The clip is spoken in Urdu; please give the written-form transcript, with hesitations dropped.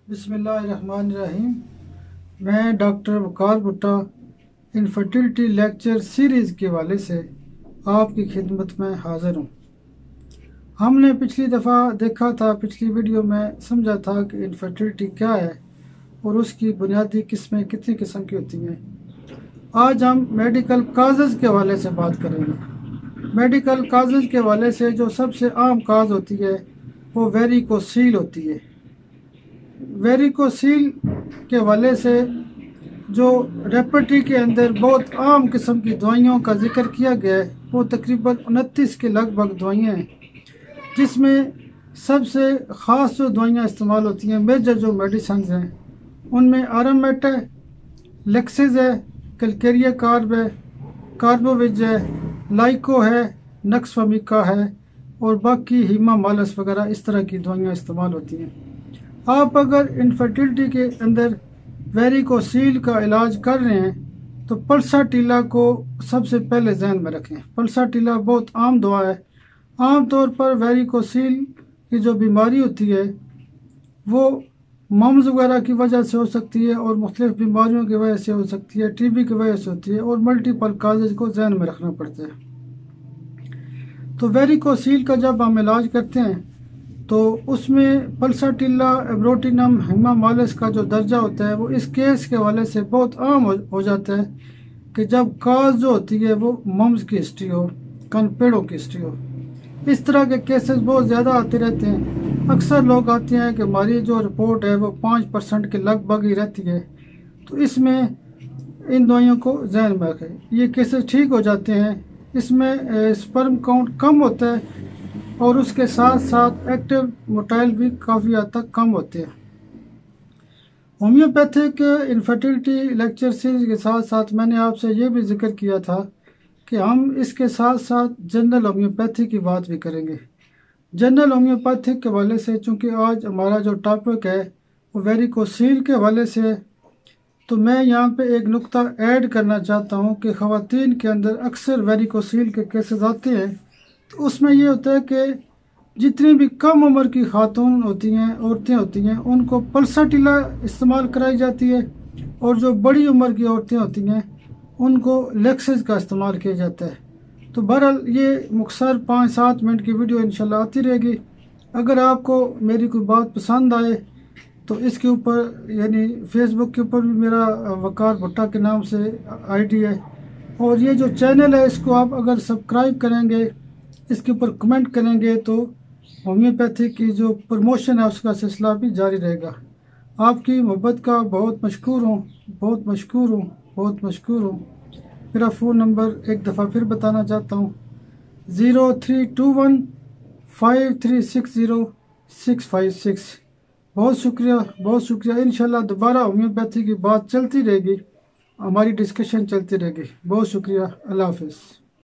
بسم اللہ الرحمن الرحیم۔ میں ڈاکٹر وقار بھٹا انفرٹیلٹی لیکچر سیریز کے حوالے سے آپ کی خدمت میں حاضر ہوں۔ ہم نے پچھلی دفعہ دیکھا تھا، پچھلی ویڈیو میں سمجھا تھا کہ انفرٹیلٹی کیا ہے اور اس کی بنیادی قسمیں کتنی قسم کی ہوتی ہیں۔ آج ہم میڈیکل کازز کے حوالے سے بات کریں گے۔ میڈیکل کازز کے حوالے سے جو سب سے عام کاز ہوتی ہے وہ ویریکوسیل ہوتی ہے۔ ویریکوسیل کے حوالے سے جو ریپرٹری کے اندر بہت عام قسم کی دوائیوں کا ذکر کیا گیا ہے وہ تقریباً 29 کے لگ بھگ دوائیاں ہیں، جس میں سب سے خاص جو دوائیاں استعمال ہوتی ہیں، میجر جو میڈیسنز ہیں، ان میں آرمیٹ ہے، لیکسز ہے، کیلکیریا کارب ہے، کاربوویج ہے، لائکو ہے، نکس فامیکا ہے اور باقی ہیما مالس وغیرہ اس طرح کی دوائیاں استعمال ہوتی ہیں۔ آپ اگر انفرٹیلٹی کے اندر ویریکوسیل کا علاج کر رہے ہیں تو پلساٹیلا کو سب سے پہلے ذہن میں رکھیں۔ پلساٹیلا بہت عام دوا ہے۔ عام طور پر ویریکوسیل کی جو بیماری ہوتی ہے وہ ممز وغیرہ کی وجہ سے ہو سکتی ہے اور مختلف بیماریوں کی وجہ سے ہو سکتی ہے، ٹی بی کی وجہ سے ہوتی ہے اور ملٹیپل کازز کو ذہن میں رکھنا پڑتا ہے۔ تو ویریکوسیل کا جب ہم علاج کرتے ہیں تو اس میں پلساٹیلا ایبروٹینم ہیما مالس کا جو درجہ ہوتا ہے وہ اس کیس کے حوالے سے بہت عام ہو جاتا ہے کہ جب کاز جو ہوتی ہے وہ ممز کی ہسٹری ہو، کنپیڑوں کی ہسٹری ہو۔ اس طرح کے کیسز بہت زیادہ آتے رہتے ہیں۔ اکثر لوگ آتے ہیں کہ ہماری جو رپورٹ ہے وہ 5% کے لگ بھگ ہی رہتی ہے، تو اس میں ان دوائیوں کو ذہن میں رکھیں۔ یہ کیسز ٹھیک ہو جاتے ہیں، اس میں سپرم کاؤنٹ کم ہوتا ہے اور اس کے ساتھ ساتھ ایکٹیو موٹائل بھی کافی حد تک کم ہوتے ہیں۔ ہومیوپیتھک انفرٹیلٹی لیکچر سیریز کے ساتھ ساتھ میں نے آپ سے یہ بھی ذکر کیا تھا کہ ہم اس کے ساتھ ساتھ جنرل ہومیوپیتھی کی بات بھی کریں گے۔ جنرل ہومیوپیتھک کے حوالے سے چونکہ آج ہمارا جو ٹاپک ہے وہ ویریکوسیل کے حوالے سے ہے، تو میں یہاں پہ ایک نقطہ ایڈ کرنا چاہتا ہوں کہ خواتین کے اندر اکثر ویریکوسیل کے کیسز آتے ہیں، تو اس میں یہ ہوتا ہے کہ جتنی بھی کم عمر کی خاتون ہوتی ہیں، عورتیں ہوتی ہیں، ان کو پلساٹیلا استعمال کرائی جاتی ہے، اور جو بڑی عمر کی عورتیں ہوتی ہیں ان کو لیکسز کا استعمال کیا جاتا ہے۔ تو بہرحال یہ مختصر 5-7 منٹ کی ویڈیو انشاءاللہ آتی رہے گی۔ اگر آپ کو میری کوئی بات پسند آئے تو اس کے اوپر یعنی فیس بک کے اوپر بھی میرا وقار بھٹا کے نام سے آئی ڈی ہے، اور یہ جو چینل ہے اس کو آپ اگر سبسکرائب کریں گے، اس کے اوپر کمنٹ کریں گے تو ہومیوپیتھی کی جو پروموشن ہے اس کا سلسلہ بھی جاری رہے گا۔ آپ کی محبت کا بہت مشکور ہوں، بہت مشکور ہوں، بہت مشکور ہوں۔ میرا فون نمبر ایک دفعہ پھر بتانا چاہتا ہوں، 0321 5360 656۔ بہت شکریہ، بہت شکریہ۔ انشاءاللہ دوبارہ ہومیوپیتھی کی بات چلتی رہے گی، ہماری ڈسکشن چلتی رہے گی۔ بہت شکریہ، اللہ حافظ۔